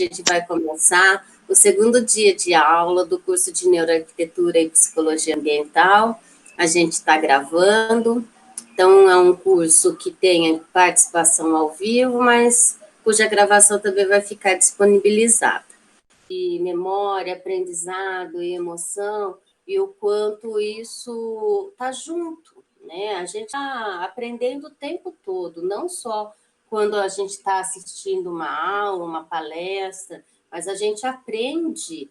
A gente vai começar o segundo dia de aula do curso de Neuroarquitetura e Psicologia Ambiental. A gente está gravando, então é um curso que tem participação ao vivo, mas cuja gravação também vai ficar disponibilizada. E memória, aprendizado e emoção, e o quanto isso está junto, né? A gente está aprendendo o tempo todo, não só quando a gente está assistindo uma aula, uma palestra, mas a gente aprende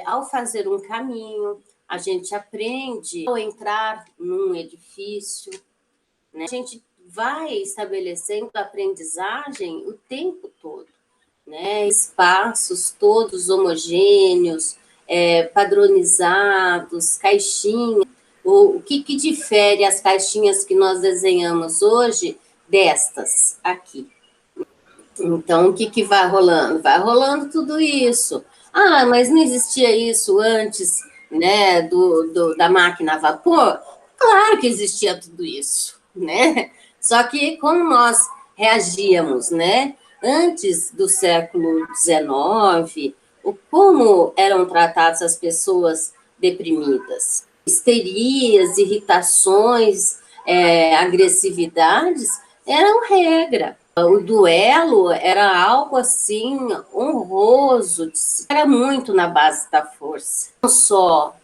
ao fazer um caminho, a gente aprende ao entrar num edifício, né? A gente vai estabelecendo a aprendizagem o tempo todo, né? Espaços todos homogêneos, padronizados, caixinhas. O que difere as caixinhas que nós desenhamos hoje destas aqui? Então, o que vai rolando? Vai rolando tudo isso. Ah, mas não existia isso antes, né, da máquina a vapor? Claro que existia tudo isso, né? Só que como nós reagíamos, né? Antes do século XIX, como eram tratadas as pessoas deprimidas? Histerias, irritações, agressividades eram regra. O duelo era algo assim honroso, era muito na base da força. Não só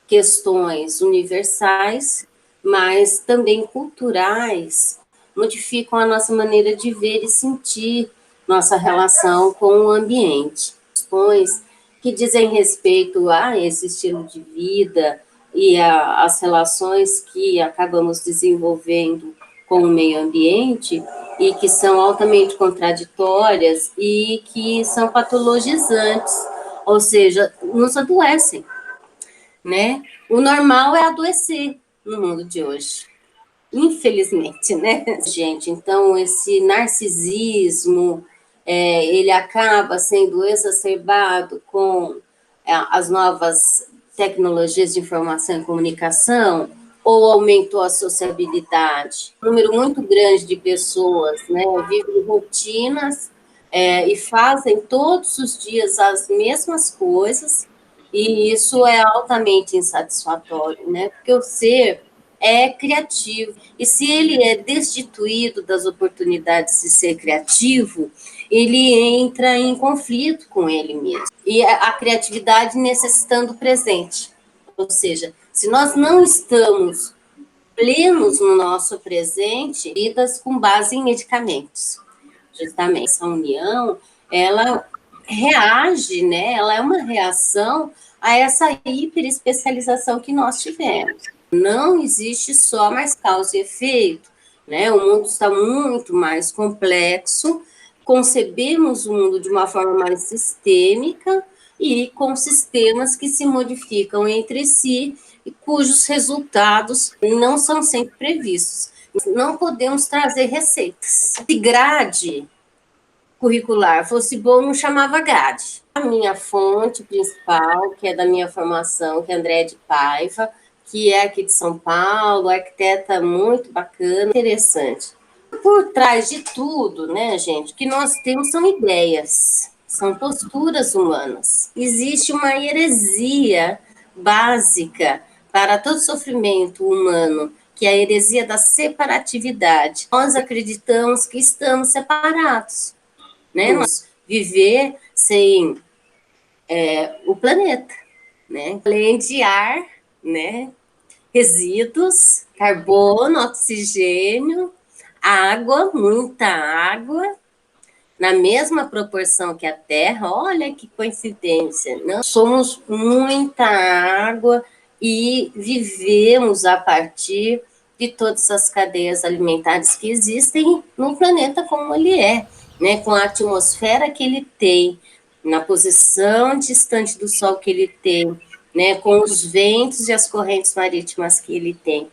questões universais, mas também culturais, modificam a nossa maneira de ver e sentir nossa relação com o ambiente. Questões que dizem respeito a esse estilo de vida e as relações que acabamos desenvolvendo com o meio ambiente e que são altamente contraditórias e que são patologizantes, ou seja, nos adoecem, né? O normal é adoecer no mundo de hoje, infelizmente, né, gente? Então, esse narcisismo, ele acaba sendo exacerbado com as novas tecnologias de informação e comunicação, ou aumentou a sociabilidade? Um número muito grande de pessoas, né, vivem rotinas e fazem todos os dias as mesmas coisas, e isso é altamente insatisfatório, né? Porque o ser é criativo, e se ele é destituído das oportunidades de ser criativo, ele entra em conflito com ele mesmo. E a criatividade necessitando presente. Ou seja, se nós não estamos plenos no nosso presente, vidas com base em medicamentos. Justamente essa união, ela reage, né? Ela é uma reação a essa hiperespecialização que nós tivemos. Não existe só mais causa e efeito, né? O mundo está muito mais complexo, concebemos o mundo de uma forma mais sistêmica e com sistemas que se modificam entre si e cujos resultados não são sempre previstos. Não podemos trazer receitas. Se grade curricular fosse bom, não chamava grade. A minha fonte principal, que é da minha formação, que é Andréa de Paiva, que é aqui de São Paulo, arquiteta muito bacana, interessante. Por trás de tudo, né, gente, o que nós temos são ideias, são posturas humanas. Existe uma heresia básica para todo sofrimento humano, que é a heresia da separatividade. Nós acreditamos que estamos separados, né? Nós viver sem o planeta, né? Além de ar, né? Resíduos, carbono, oxigênio, água, muita água, na mesma proporção que a Terra. Olha que coincidência, não? Somos muita água e vivemos a partir de todas as cadeias alimentares que existem no planeta como ele é, né? Com a atmosfera que ele tem, na posição distante do Sol que ele tem, né? Com os ventos e as correntes marítimas que ele tem.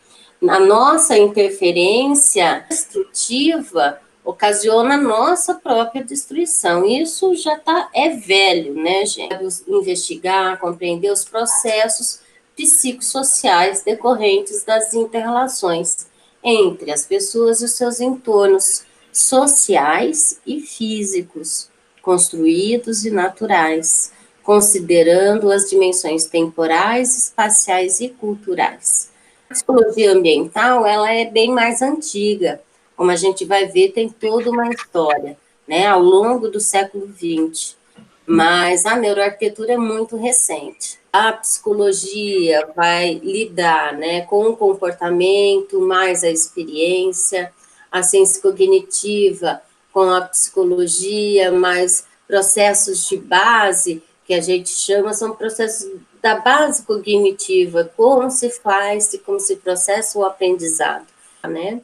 A nossa interferência destrutiva ocasiona a nossa própria destruição. Isso já é velho, né, gente? Investigar, compreender os processos psicossociais decorrentes das inter-relações entre as pessoas e os seus entornos sociais e físicos, construídos e naturais, considerando as dimensões temporais, espaciais e culturais. A psicologia ambiental, ela é bem mais antiga, como a gente vai ver, tem toda uma história, né, ao longo do século XX, mas a neuroarquitetura é muito recente. A psicologia vai lidar, né, com o comportamento, mais a experiência, a ciência cognitiva com a psicologia, mais processos de base, que a gente chama, são processos da base cognitiva, como se faz e como se processa o aprendizado, né?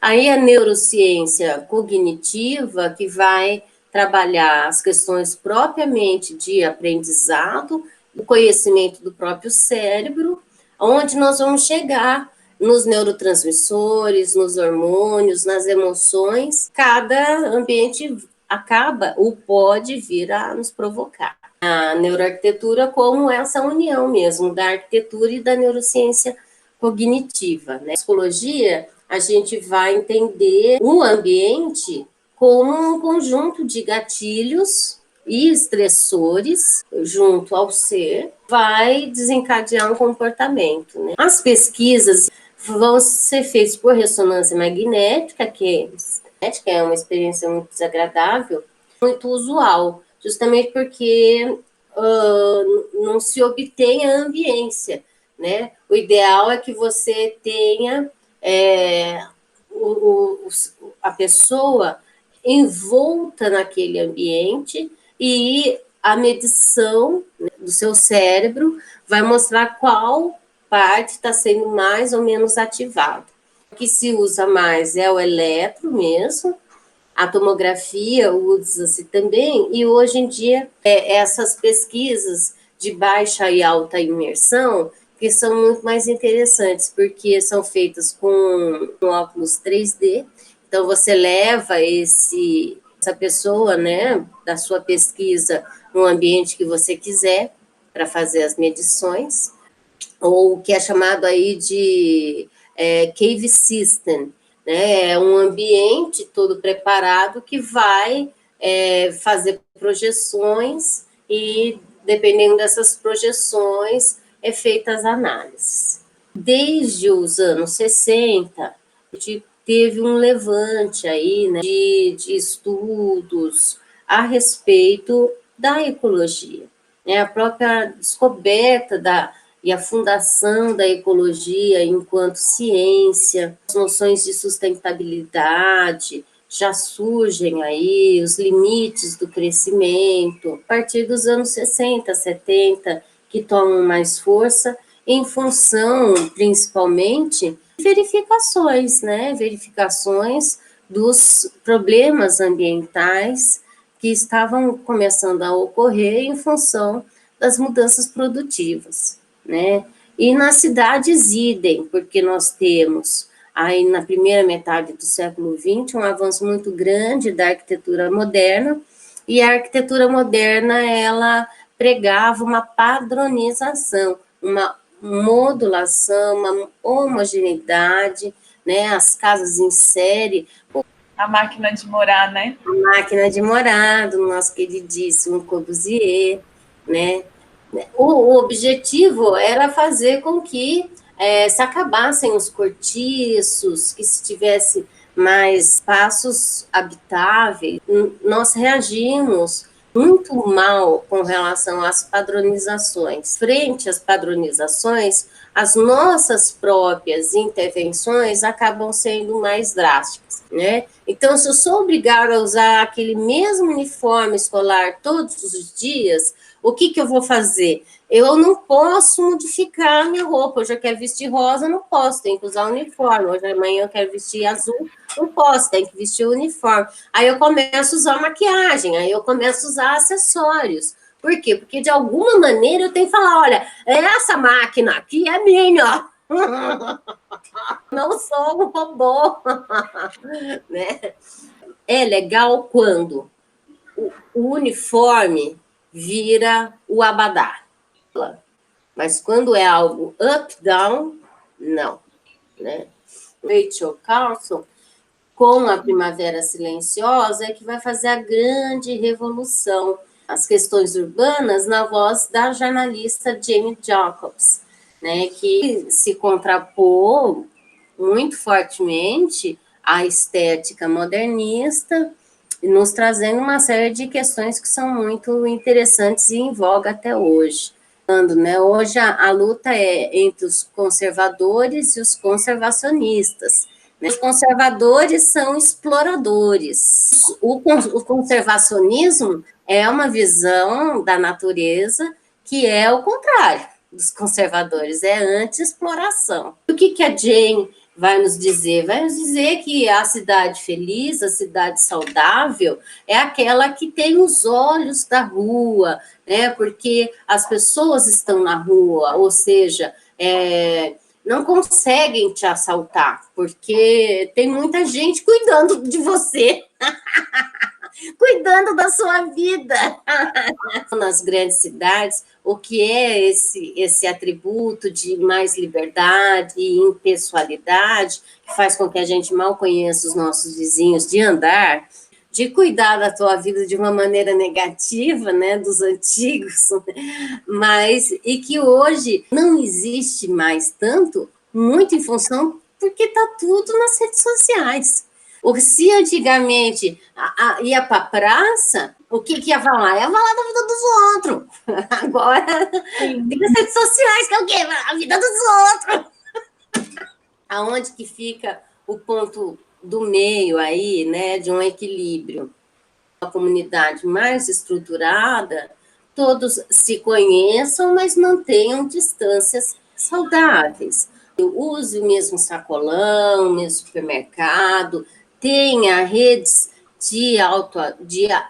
Aí a neurociência cognitiva, que vai trabalhar as questões propriamente de aprendizado, o conhecimento do próprio cérebro, onde nós vamos chegar nos neurotransmissores, nos hormônios, nas emoções, cada ambiente acaba ou pode vir a nos provocar. A neuroarquitetura como essa união mesmo da arquitetura e da neurociência cognitiva, né? Psicologia, a gente vai entender o ambiente como um conjunto de gatilhos e estressores junto ao ser, vai desencadear um comportamento, né? As pesquisas vão ser feitas por ressonância magnética, que é uma experiência muito desagradável, muito usual, justamente porque não se obtém a ambiência, né? O ideal é que você tenha a pessoa envolta naquele ambiente e a medição, né, do seu cérebro vai mostrar qual parte está sendo mais ou menos ativada. O que se usa mais é o eletro mesmo, a tomografia usa-se também, e hoje em dia essas pesquisas de baixa e alta imersão, que são muito mais interessantes, porque são feitas com óculos 3D, então você leva essa pessoa, né, da sua pesquisa no ambiente que você quiser, para fazer as medições, ou o que é chamado aí de cave system, né? É um ambiente todo preparado que vai fazer projeções e, dependendo dessas projeções, é feita as análises. Desde os anos 60, a gente teve um levante aí, né, de estudos a respeito da ecologia, né? A própria descoberta e a fundação da ecologia enquanto ciência, as noções de sustentabilidade já surgem aí, os limites do crescimento, a partir dos anos 60, 70, que tomam mais força, em função, principalmente, de verificações, né? Verificações dos problemas ambientais que estavam começando a ocorrer em função das mudanças produtivas, né? E nas cidades, idem, porque nós temos aí na primeira metade do século XX um avanço muito grande da arquitetura moderna, e a arquitetura moderna, ela pregava uma padronização, uma modulação, uma homogeneidade, né? As casas em série. A máquina de morar, né? A máquina de morar, do nosso queridíssimo Corbusier, né? O objetivo era fazer com que se acabassem os cortiços, que se tivesse mais espaços habitáveis. Nós reagimos muito mal com relação às padronizações. Frente às padronizações, as nossas próprias intervenções acabam sendo mais drásticas, né? Então, se eu sou obrigada a usar aquele mesmo uniforme escolar todos os dias, o que eu vou fazer? Eu não posso modificar a minha roupa. Hoje eu quero vestir rosa, não posso, tenho que usar uniforme. Hoje amanhã eu quero vestir azul, não posso, tenho que vestir o uniforme. Aí eu começo a usar maquiagem, aí eu começo a usar acessórios. Por quê? Porque de alguma maneira eu tenho que falar, olha, essa máquina aqui é minha. Não sou um robô. Né? É legal quando o uniforme vira o abadá. Mas quando é algo up-down, não. Né? Rachel Carson com a Primavera Silenciosa, é que vai fazer a grande revolução. As questões urbanas, na voz da jornalista Jamie Jacobs, né, que se contrapôs muito fortemente à estética modernista, nos trazendo uma série de questões que são muito interessantes e em voga até hoje. Né, hoje a luta é entre os conservadores e os conservacionistas. Os conservadores são exploradores. O conservacionismo é uma visão da natureza que é o contrário dos conservadores, é anti-exploração. O que a Jane vai nos dizer? Vai nos dizer que a cidade feliz, a cidade saudável, é aquela que tem os olhos da rua, né? Porque as pessoas estão na rua, ou seja, não conseguem te assaltar, porque tem muita gente cuidando de você, cuidando da sua vida. Nas grandes cidades, o que é esse atributo de mais liberdade e impessoalidade, que faz com que a gente mal conheça os nossos vizinhos, de andar, de cuidar da tua vida de uma maneira negativa, né, dos antigos, mas, e que hoje não existe mais tanto, muito em função, porque está tudo nas redes sociais. Se antigamente ia para a praça, o que ia falar? Ia falar da vida dos outros. Agora, tem as redes sociais, que é o quê? A vida dos outros. Aonde que fica o ponto do meio aí, né, de um equilíbrio? Uma comunidade mais estruturada, todos se conheçam, mas mantenham distâncias saudáveis. Use o mesmo sacolão, o mesmo supermercado, tenha redes de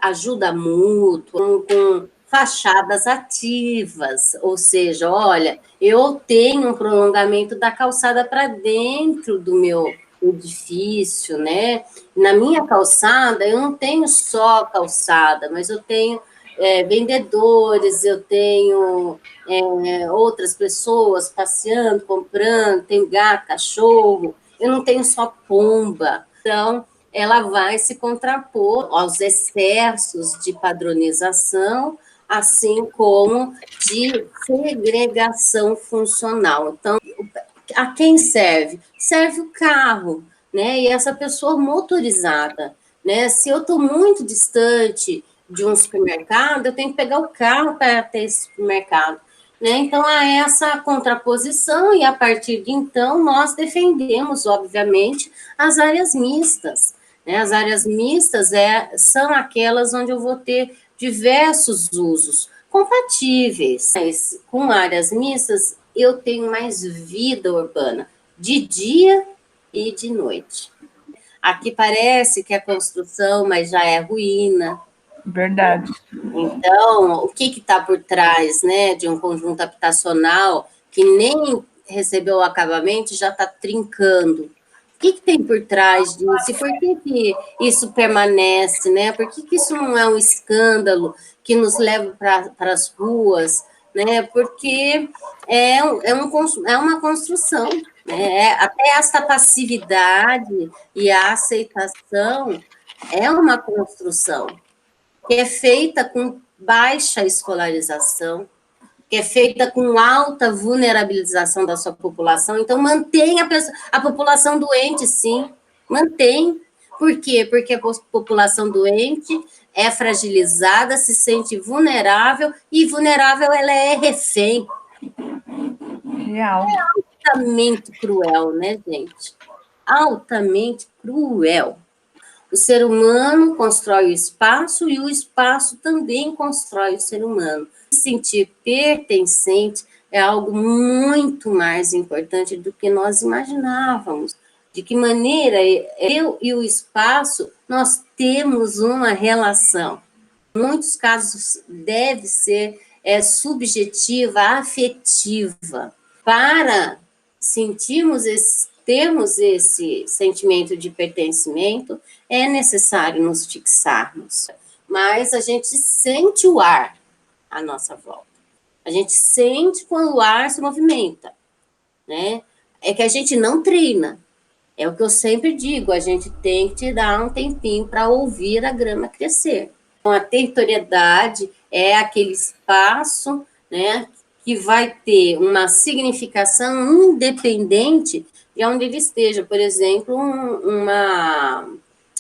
ajuda mútua, com fachadas ativas, ou seja, olha, eu tenho um prolongamento da calçada para dentro do meu edifício, né? Na minha calçada, eu não tenho só calçada, mas eu tenho vendedores, eu tenho outras pessoas passeando, comprando, tenho gato, cachorro, eu não tenho só pomba. Então, ela vai se contrapor aos excessos de padronização, assim como de segregação funcional. Então, a quem serve? Serve o carro, né? E essa pessoa motorizada, né? Se eu estou muito distante de um supermercado, eu tenho que pegar o carro para ter esse supermercado, né? Então, há essa contraposição e, a partir de então, nós defendemos, obviamente, as áreas mistas, né? As áreas mistas são aquelas onde eu vou ter diversos usos compatíveis. Mas, com áreas mistas, eu tenho mais vida urbana, de dia e de noite. Aqui parece que é construção, mas já é ruína. Verdade. Então, o que está por trás, né, de um conjunto habitacional que nem recebeu o acabamento e já está trincando? O que tem por trás disso? E por que isso permanece, né? Por que isso não é um escândalo que nos leva para as ruas, né? Porque é uma construção, né? Até essa passividade e a aceitação é uma construção que é feita com baixa escolarização, que é feita com alta vulnerabilização da sua população. Então, mantém a população doente, sim, mantém. Por quê? Porque a população doente é fragilizada, se sente vulnerável, e vulnerável ela é refém. Real. É altamente cruel, né, gente? Altamente cruel. O ser humano constrói o espaço e o espaço também constrói o ser humano. Se sentir pertencente é algo muito mais importante do que nós imaginávamos. De que maneira eu e o espaço, nós temos uma relação. Em muitos casos, deve ser subjetiva, afetiva. Para termos esse sentimento de pertencimento, é necessário nos fixarmos. Mas a gente sente o ar à nossa volta. A gente sente quando o ar se movimenta, né? É que a gente não treina. É o que eu sempre digo, a gente tem que tirar um tempinho para ouvir a grama crescer. Então, a territorialidade é aquele espaço, né, que vai ter uma significação independente de onde ele esteja. Por exemplo, uma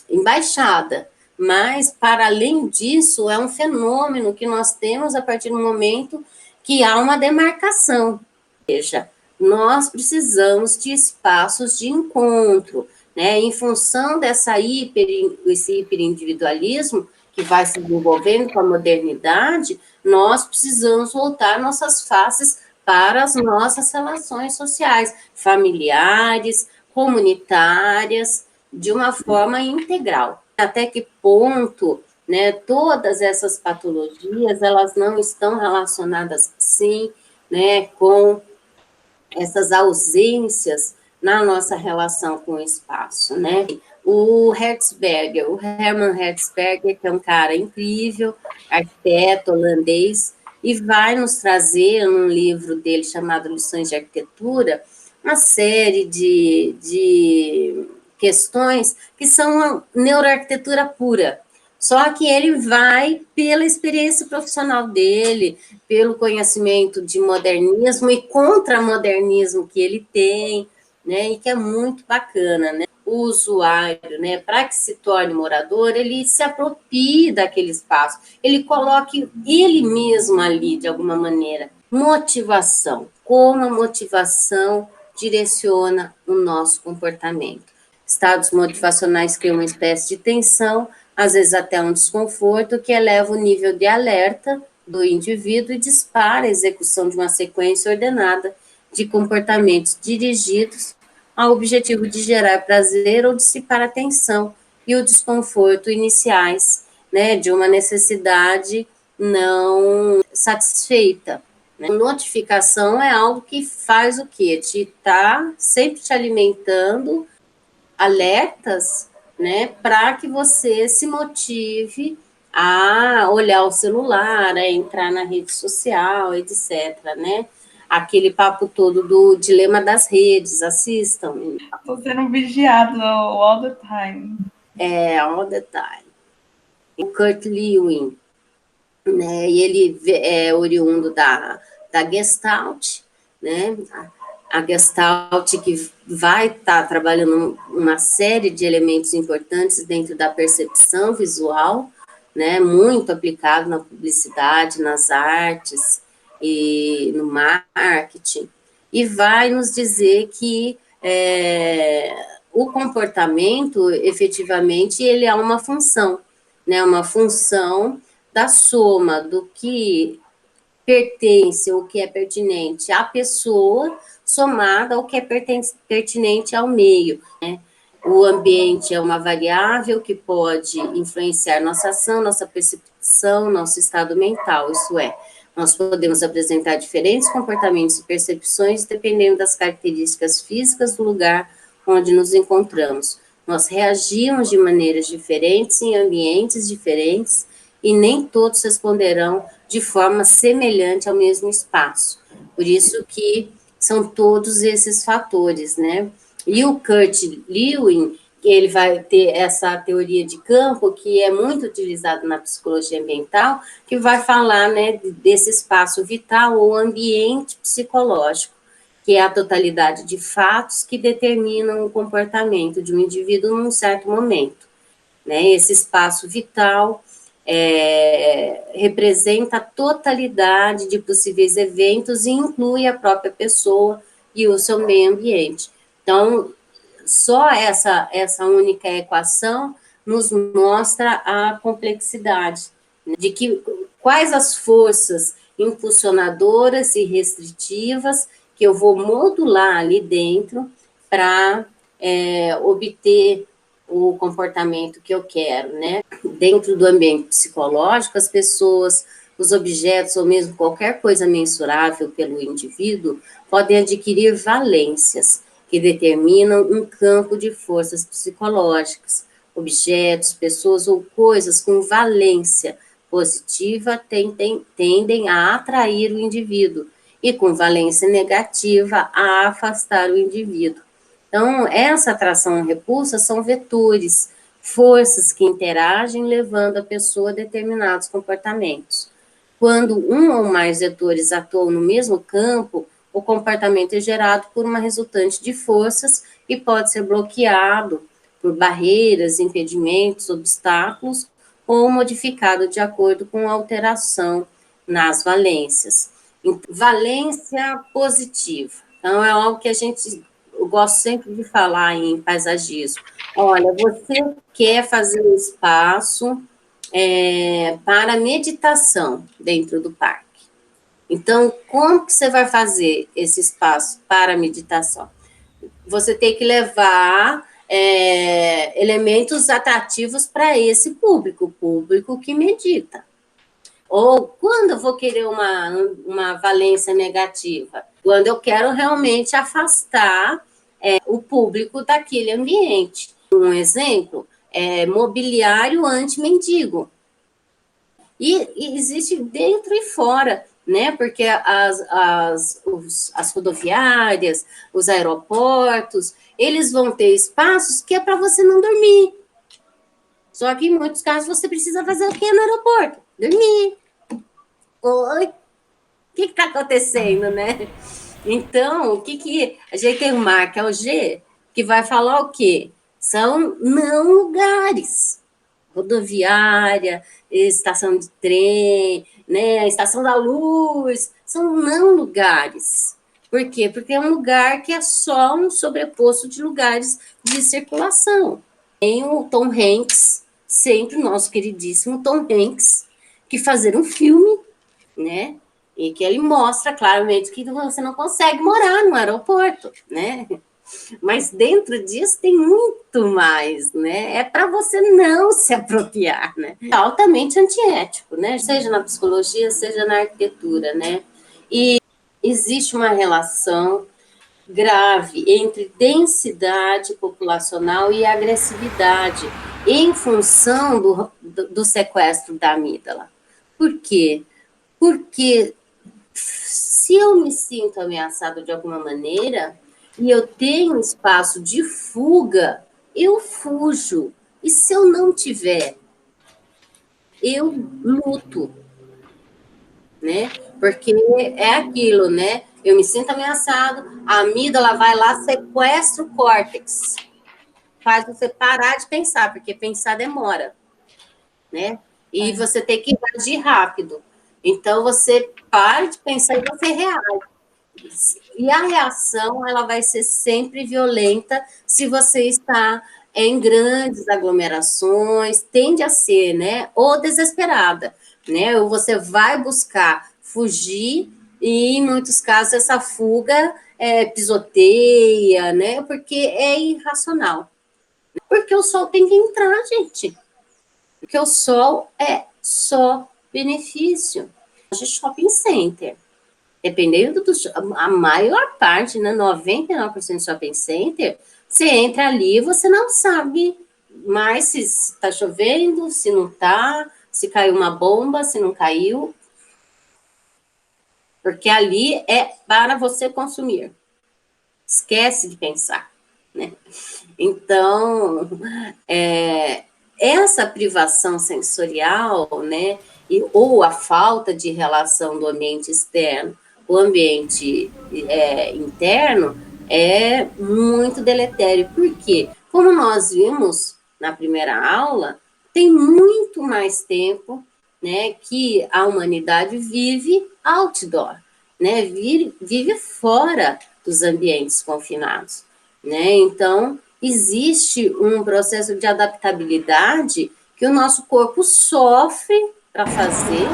embaixada. Mas, para além disso, é um fenômeno que nós temos a partir do momento que há uma demarcação. Ou seja, nós precisamos de espaços de encontro, né? Em função esse hiperindividualismo que vai se desenvolvendo com a modernidade, nós precisamos voltar nossas faces para as nossas relações sociais, familiares, comunitárias, de uma forma integral. Até que ponto, né, todas essas patologias, elas não estão relacionadas, sim, né, com essas ausências na nossa relação com o espaço, né? O Hermann Hertzberger, que é um cara incrível, arquiteto holandês, e vai nos trazer, num livro dele chamado Lições de Arquitetura, uma série de questões que são neuroarquitetura pura. Só que ele vai pela experiência profissional dele, pelo conhecimento de modernismo e contramodernismo que ele tem, né, e que é muito bacana, né? O usuário, né, para que se torne morador, ele se aproprie daquele espaço, ele coloque ele mesmo ali, de alguma maneira. Motivação, como a motivação direciona o nosso comportamento. Estados motivacionais criam uma espécie de tensão, às vezes até um desconforto, que eleva o nível de alerta do indivíduo e dispara a execução de uma sequência ordenada de comportamentos dirigidos ao objetivo de gerar prazer ou dissipar a tensão e o desconforto iniciais, né, de uma necessidade não satisfeita. Né? Notificação é algo que faz o quê? Te tá sempre te alimentando alertas, né, para que você se motive a olhar o celular, a entrar na rede social, etc, né? Aquele papo todo do dilema das redes, assistam. Estou sendo vigiado all the time. All the time. O Kurt Lewin, né, e ele é oriundo da Gestalt, né, a Gestalt que vai estar trabalhando uma série de elementos importantes dentro da percepção visual, né, muito aplicado na publicidade, nas artes e no marketing, e vai nos dizer que o comportamento, efetivamente, ele é uma função, né, uma função da soma do que pertence ou que é pertinente à pessoa, somada ao que é pertinente ao meio, né? O ambiente é uma variável que pode influenciar nossa ação, nossa percepção, nosso estado mental, isso é, nós podemos apresentar diferentes comportamentos e percepções dependendo das características físicas do lugar onde nos encontramos. Nós reagimos de maneiras diferentes em ambientes diferentes e nem todos responderão de forma semelhante ao mesmo espaço. Por isso que são todos esses fatores, né? E o Kurt Lewin, ele vai ter essa teoria de campo, que é muito utilizada na psicologia ambiental, que vai falar, né, desse espaço vital ou ambiente psicológico, que é a totalidade de fatos que determinam o comportamento de um indivíduo num certo momento, né? Esse espaço vital representa a totalidade de possíveis eventos e inclui a própria pessoa e o seu meio ambiente. Então, só essa única equação nos mostra a complexidade, né, de que quais as forças impulsionadoras e restritivas que eu vou modular ali dentro para obter o comportamento que eu quero, né? Dentro do ambiente psicológico, as pessoas, os objetos ou mesmo qualquer coisa mensurável pelo indivíduo podem adquirir valências que determinam um campo de forças psicológicas. Objetos, pessoas ou coisas com valência positiva tendem a atrair o indivíduo e com valência negativa a afastar o indivíduo. Então, essa atração e repulsa são vetores, forças que interagem, levando a pessoa a determinados comportamentos. Quando um ou mais vetores atuam no mesmo campo, o comportamento é gerado por uma resultante de forças e pode ser bloqueado por barreiras, impedimentos, obstáculos, ou modificado de acordo com a alteração nas valências. Valência positiva. Então, é algo que eu gosto sempre de falar em paisagismo. Olha, você quer fazer um espaço para meditação dentro do parque. Então, como que você vai fazer esse espaço para meditação? Você tem que levar elementos atrativos para esse público, o público que medita. Ou quando eu vou querer uma valência negativa? Quando eu quero realmente afastar o público daquele ambiente. Um exemplo é mobiliário anti-mendigo. E existe dentro e fora, né? Porque as rodoviárias, os aeroportos, eles vão ter espaços que é para você não dormir. Só que em muitos casos você precisa fazer o quê no aeroporto? Dormir. Oi? O que está acontecendo, né? Então, a gente tem uma que é o G, que vai falar o quê? São não lugares. Rodoviária, estação de trem, né, estação da luz, são não lugares. Por quê? Porque é um lugar que é só um sobreposto de lugares de circulação. Tem o Tom Hanks, sempre o nosso queridíssimo Tom Hanks, que fazer um filme, né, e que ele mostra claramente que você não consegue morar no aeroporto, né? Mas dentro disso tem muito mais, né? É para você não se apropriar, né? É altamente antiético, né? Seja na psicologia, seja na arquitetura, né? E existe uma relação grave entre densidade populacional e agressividade em função do sequestro da amígdala. Por quê? Porque se eu me sinto ameaçado de alguma maneira e eu tenho espaço de fuga, eu fujo. E se eu não tiver, eu luto, né? Porque é aquilo, né? Eu me sinto ameaçado, a amígdala vai lá, sequestra o córtex. Faz você parar de pensar, porque pensar demora, né? E você tem que agir rápido. Então, você para de pensar e você reage. E a reação, ela vai ser sempre violenta se você está em grandes aglomerações, tende a ser, né? Ou desesperada, né? Ou você vai buscar fugir e, em muitos casos, essa fuga pisoteia, né? Porque é irracional. Porque o sol tem que entrar, gente. Porque o sol é só benefício. De shopping center. Dependendo a maior parte, né, 99% do shopping center, você entra ali, você não sabe mais se está chovendo, se não está, se caiu uma bomba, se não caiu. Porque ali é para você consumir. Esquece de pensar, né? Então, essa privação sensorial, né, ou a falta de relação do ambiente externo, o ambiente interno, é muito deletério. Por quê? Como nós vimos na primeira aula, tem muito mais tempo, né, que a humanidade vive outdoor, né, vive fora dos ambientes confinados, né? Então, existe um processo de adaptabilidade que o nosso corpo sofre para fazer,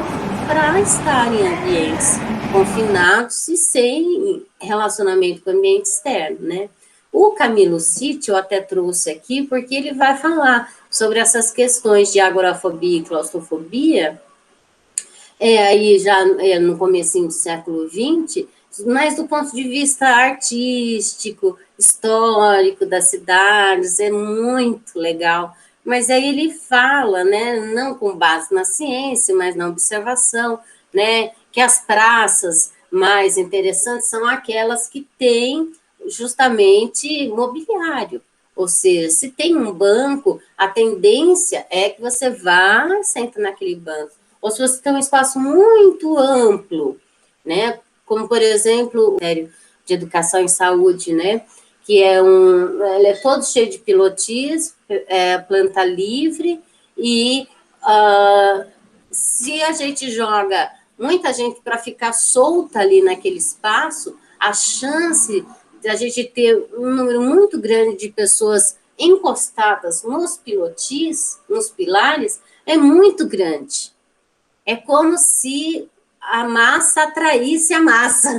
para estar em ambientes confinados e sem relacionamento com o ambiente externo, né? O Camilo City eu até trouxe aqui porque ele vai falar sobre essas questões de agorafobia e claustrofobia, aí já no comecinho do século XX, mas do ponto de vista artístico, histórico das cidades, é muito legal. Mas aí ele fala, né, não com base na ciência, mas na observação, né, que as praças mais interessantes são aquelas que têm justamente mobiliário. Ou seja, se tem um banco, a tendência é que você vá e senta naquele banco. Ou se você tem um espaço muito amplo, né? Como, por exemplo, o Ministério de Educação e Saúde, né? Que ele é todo cheio de pilotis, planta livre, e se a gente joga muita gente para ficar solta ali naquele espaço, a chance de a gente ter um número muito grande de pessoas encostadas nos pilotis, nos pilares, é muito grande. É como se a massa atraísse a massa.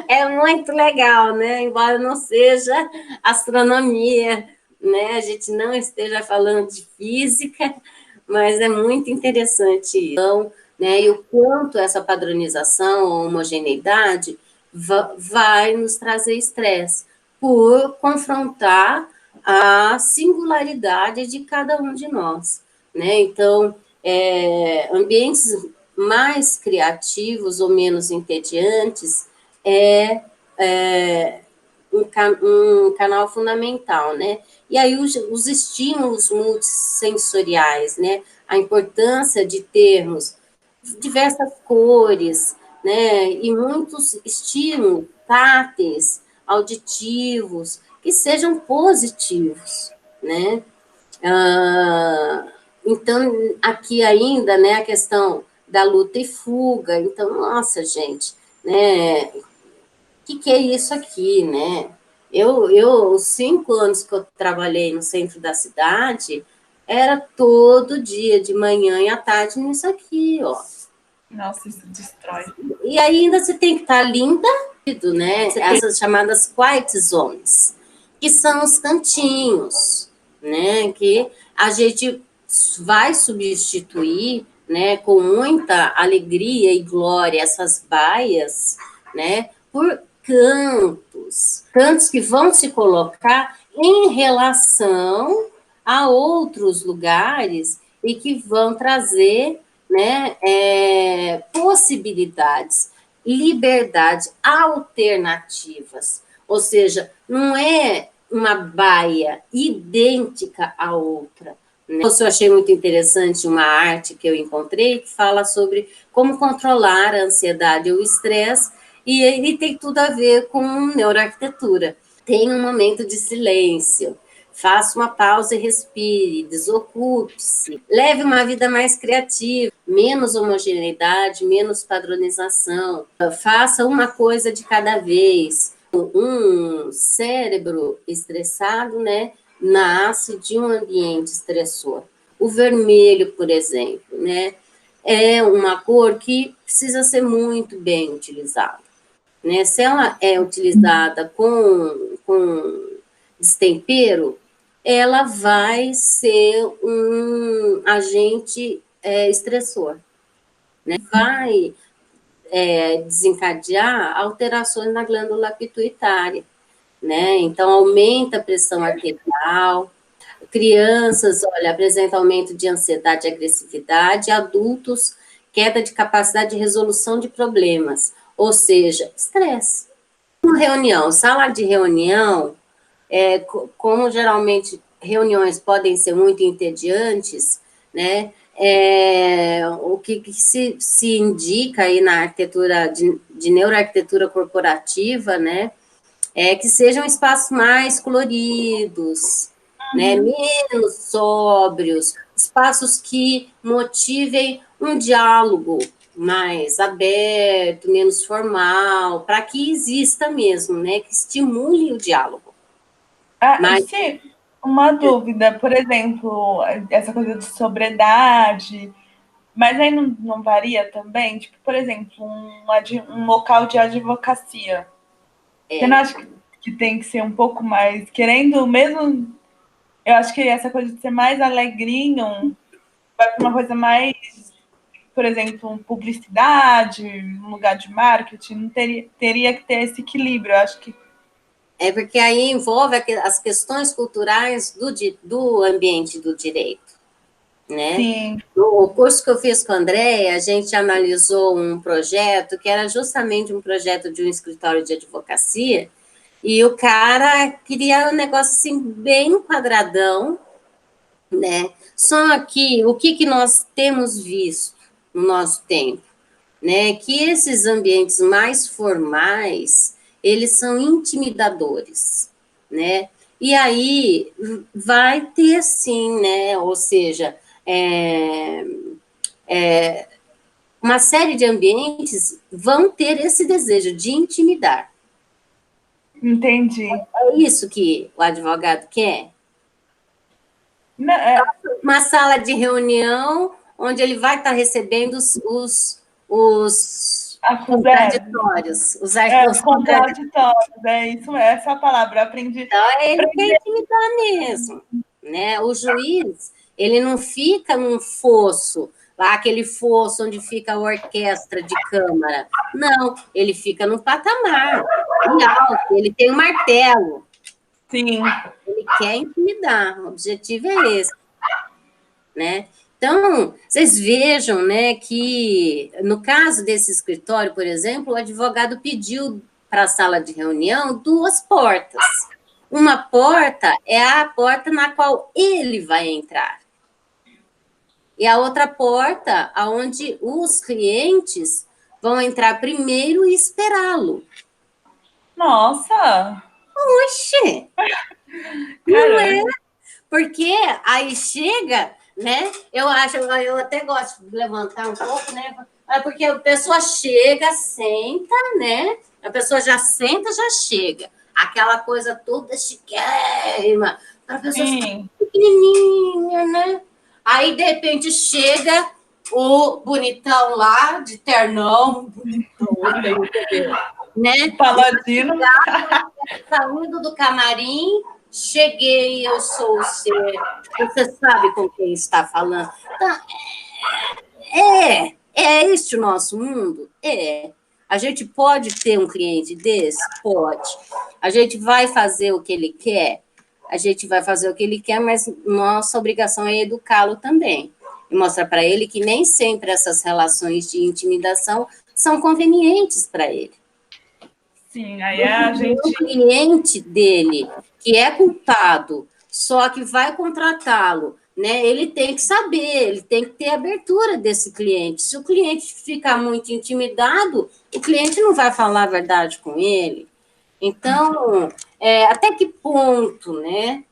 É muito legal, né? Embora não seja astronomia, né? A gente não esteja falando de física, mas é muito interessante isso. Então, né? E o quanto essa padronização ou homogeneidade vai nos trazer estresse por confrontar a singularidade de cada um de nós, né? Então, ambientes mais criativos ou menos entediantes é um canal fundamental, né? E aí os estímulos multissensoriais, né? A importância de termos diversas cores, né? E muitos estímulos táteis, auditivos, que sejam positivos, né? Então, aqui ainda, né, a questão da luta e fuga. Então, nossa, gente, né? Que é isso aqui, né? Os 5 anos que eu trabalhei no centro da cidade, era todo dia, de manhã e à tarde, nisso aqui, ó. Nossa, isso destrói. E ainda você tem que estar linda, né? Essas chamadas quiet zones, que são os cantinhos, né? Que a gente vai substituir, né, com muita alegria e glória essas baias, né, por cantos que vão se colocar em relação a outros lugares e que vão trazer, né, possibilidades, liberdade, alternativas. Ou seja, não é uma baia idêntica à outra. Né? Eu achei muito interessante uma arte que eu encontrei que fala sobre como controlar a ansiedade ou o estresse, e ele tem tudo a ver com neuroarquitetura. Tem um momento de silêncio, faça uma pausa e respire, desocupe-se, leve uma vida mais criativa, menos homogeneidade, menos padronização, faça uma coisa de cada vez. Um cérebro estressado, né, nasce de um ambiente estressor. O vermelho, por exemplo, né, é uma cor que precisa ser muito bem utilizada. Né? Se ela é utilizada com destempero, ela vai ser um agente estressor. Né? Vai desencadear alterações na glândula pituitária. Né? Então, aumenta a pressão arterial. Crianças, olha, apresentam aumento de ansiedade e agressividade. Adultos, queda de capacidade de resolução de problemas. Ou seja, estresse. Uma reunião, sala de reunião, como geralmente reuniões podem ser muito entediantes, né? O que se indica aí na arquitetura de neuroarquitetura corporativa, né? Que sejam espaços mais coloridos, né? Menos sóbrios, espaços que motivem um diálogo mais aberto, menos formal, para que exista mesmo, né? Que estimule o diálogo. Mas se uma dúvida, por exemplo, essa coisa de sobriedade, mas aí não varia também? Tipo, por exemplo, um local de advocacia. Você não acha que tem que ser um pouco mais, querendo mesmo, eu acho que essa coisa de ser mais alegrinho vai para uma coisa mais, por exemplo, publicidade, um lugar de marketing, não teria que ter esse equilíbrio, eu acho que. Porque aí envolve as questões culturais do ambiente do direito. né? Sim. No curso que eu fiz com a Andréia, a gente analisou um projeto que era justamente um projeto de um escritório de advocacia, e o cara queria um negócio assim bem quadradão, né? Só que o que nós temos visto no nosso tempo, né? Que esses ambientes mais formais, eles são intimidadores, né? E aí vai ter sim, né? Ou seja, uma série de ambientes vão ter esse desejo de intimidar. Entendi. É isso que o advogado quer? Não, Uma sala de reunião onde ele vai estar recebendo os acusados. contraditórios, os Os contraditórios. contraditórios, é isso, essa palavra. Eu aprendi. Então, ele quer intimidar mesmo, né? O juiz, ele não fica num fosso, lá aquele fosso onde fica a orquestra de câmara. Não, ele fica no patamar, em alto, ele tem um martelo. Sim. Ele quer intimidar, o objetivo é esse, né? Então, vocês vejam, né, que no caso desse escritório, por exemplo, o advogado pediu para a sala de reunião 2 portas. Uma porta é a porta na qual ele vai entrar. E a outra porta, aonde os clientes vão entrar primeiro e esperá-lo. Nossa! Oxê! Não é? Caramba! Porque aí chega, né? Eu até gosto de levantar um pouco, né? Porque a pessoa chega, senta, né? A pessoa já senta, já chega. Aquela coisa toda chiquérrima. A pessoa Sim. pequenininha, né? Aí, de repente, chega o bonitão lá, de ternão, bonitão, né? Paladino. Saindo do camarim, cheguei, eu sou o ser. Você sabe com quem está falando. Então, é este o nosso mundo? É. A gente pode ter um cliente desse? Pode. A gente vai fazer o que ele quer? A gente vai fazer o que ele quer, mas nossa obrigação é educá-lo também. E mostrar para ele que nem sempre essas relações de intimidação são convenientes para ele. Sim, aí a gente. O cliente dele, que é culpado, só que vai contratá-lo, né? Ele tem que saber, ele tem que ter abertura desse cliente. Se o cliente ficar muito intimidado, o cliente não vai falar a verdade com ele. Então, até que ponto, né?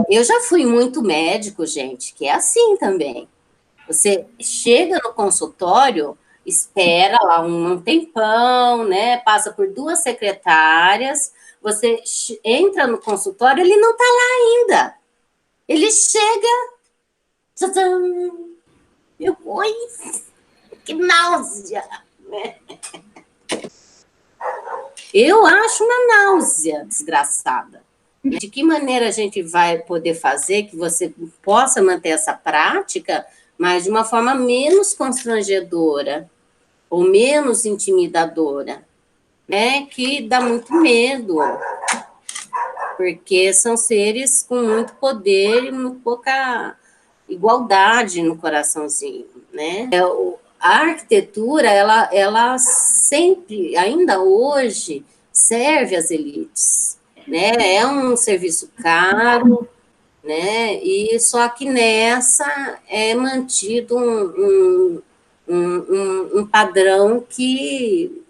Eu já fui muito médico, gente, que é assim também. Você chega no consultório, espera lá um tempão, né? Passa por 2 secretárias, você entra no consultório, ele não está lá ainda. Ele chega, tcharam, oi, que náusea, né? Eu acho uma náusea desgraçada. De que maneira a gente vai poder fazer que você possa manter essa prática, mas de uma forma menos constrangedora ou menos intimidadora, né? Que dá muito medo, porque são seres com muito poder e muito pouca igualdade no coraçãozinho, né? A arquitetura, ela sempre, ainda hoje, serve às elites, né? É um serviço caro, né? E só que nessa é mantido um padrão que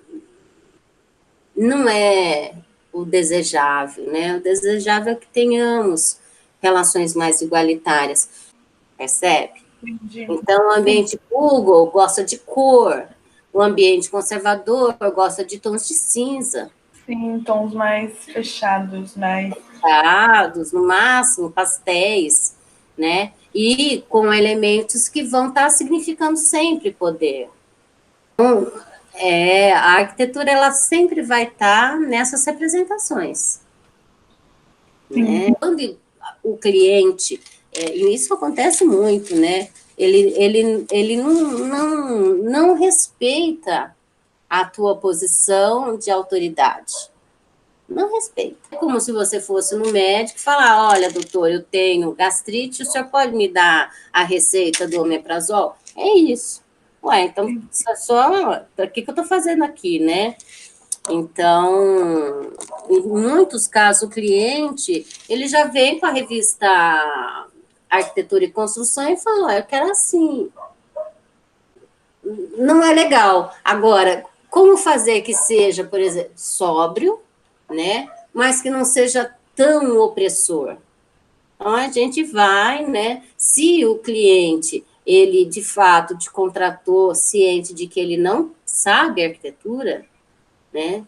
não é o desejável, né? O desejável é que tenhamos relações mais igualitárias, percebe? Entendi. Então, o ambiente Google gosta de cor, o ambiente conservador gosta de tons de cinza. Sim, tons mais fechados, mais. Fechados, no máximo, pastéis, né? E com elementos que vão estar significando sempre poder. Então, a arquitetura, ela sempre vai estar nessas representações. Né? Quando o cliente, e isso acontece muito, né? Ele não respeita a tua posição de autoridade. Não respeita. É como se você fosse no médico e falar, olha, doutor, eu tenho gastrite, o senhor pode me dar a receita do omeprazol? É isso. Ué, então, só o que eu estou fazendo aqui, né? Então, em muitos casos, o cliente, ele já vem com a revista Arquitetura e Construção e fala, ó, eu quero assim. Não é legal. Agora, como fazer que seja, por exemplo, sóbrio, né? Mas que não seja tão opressor. Então, a gente vai, né? Se o cliente, ele de fato te contratou ciente de que ele não sabe arquitetura, né?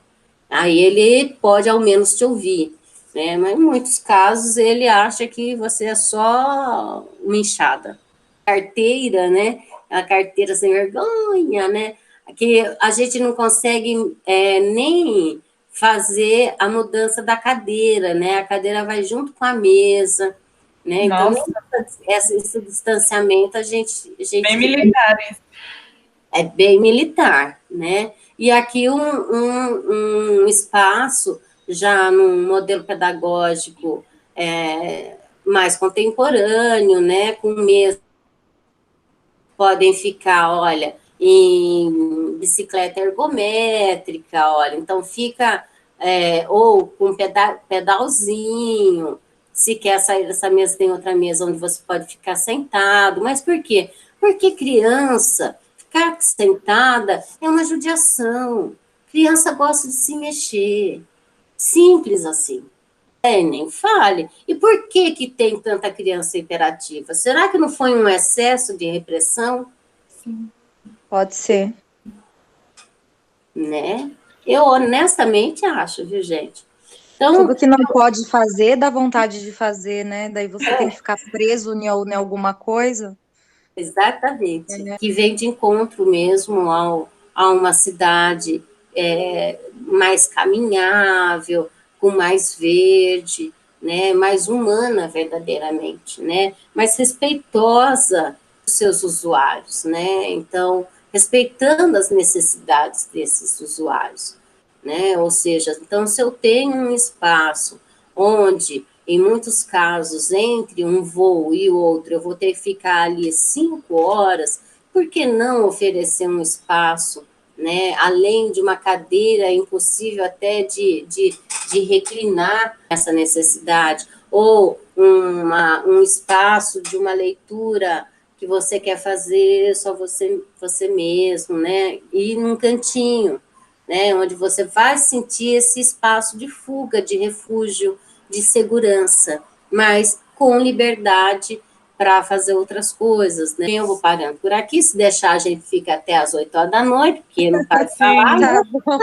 Aí ele pode ao menos te ouvir, né? Mas em muitos casos ele acha que você é só uma enxada. Carteira, né? A carteira sem vergonha, né? Que a gente não consegue nem fazer a mudança da cadeira, né? A cadeira vai junto com a mesa, né? Então, nem esse distanciamento a gente bem militares. É bem militar, né? E aqui um espaço já num modelo pedagógico mais contemporâneo, né? Com mesas podem ficar, olha, em bicicleta ergométrica, olha, então fica ou com pedalzinho. Se quer sair dessa mesa, tem outra mesa onde você pode ficar sentado. Mas por quê? Porque criança ficar sentada é uma judiação. Criança gosta de se mexer. Simples assim. Nem fale. E por que que tem tanta criança hiperativa? Será que não foi um excesso de repressão? Sim. Pode ser. Né? Eu honestamente acho, viu, gente? Então, tudo que não pode fazer, dá vontade de fazer, né? Daí você tem que ficar preso em alguma coisa. Exatamente. Que vem de encontro mesmo a uma cidade mais caminhável, com mais verde, né? Mais humana verdadeiramente, né? Mais respeitosa dos seus usuários, né? Então, respeitando as necessidades desses usuários, né? Ou seja, então, se eu tenho um espaço onde em muitos casos, entre um voo e outro, eu vou ter que ficar ali 5 horas, por que não oferecer um espaço, né? Além de uma cadeira impossível até de reclinar essa necessidade, ou um espaço de uma leitura que você quer fazer só você mesmo, né? E num cantinho, né? Onde você vai sentir esse espaço de fuga, de refúgio, de segurança, mas com liberdade para fazer outras coisas, né? Eu vou parando por aqui, se deixar a gente fica até as 8 horas da noite, porque não para de falar. Tá bom.